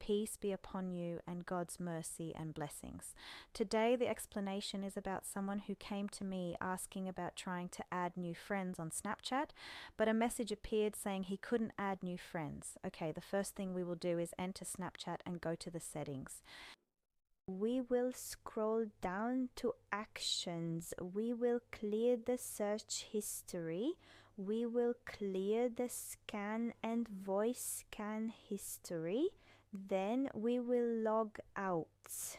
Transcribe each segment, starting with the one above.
Peace be upon you and God's mercy and blessings. Today, the explanation is about someone who came to me asking about trying to add new friends on Snapchat, but a message appeared saying he couldn't add new friends. Okay, the first thing we will do is enter Snapchat and go to the settings. We will scroll down to actions. We will clear the search history. We will clear the scan and voice scan history. Then we will log out.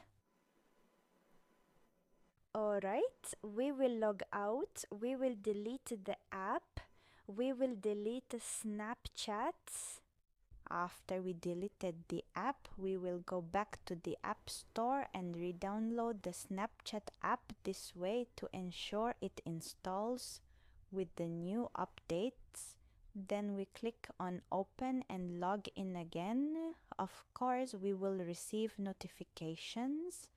Alright, we will log out. We will delete the app. We will delete Snapchat. After we deleted the app, we will go back to the App Store and re-download the Snapchat app this way to ensure it installs with the new updates. Then we click on open and log in again. Of course, we will receive notifications.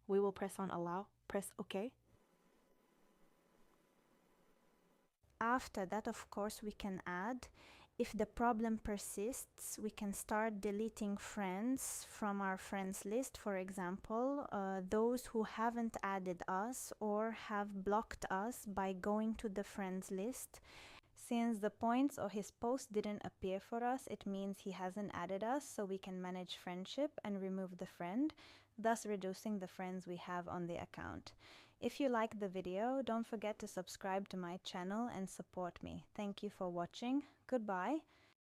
We will press on allow, press OK. After that, of course, we can add. If the problem persists, we can start deleting friends from our friends list, for example, those who haven't added us or have blocked us by going to the friends list. Since the points of his post didn't appear for us, it means he hasn't added us, so we can manage friendship and remove the friend, thus reducing the friends we have on the account. If you liked the video, don't forget to subscribe to my channel and support me. Thank you for watching. Goodbye.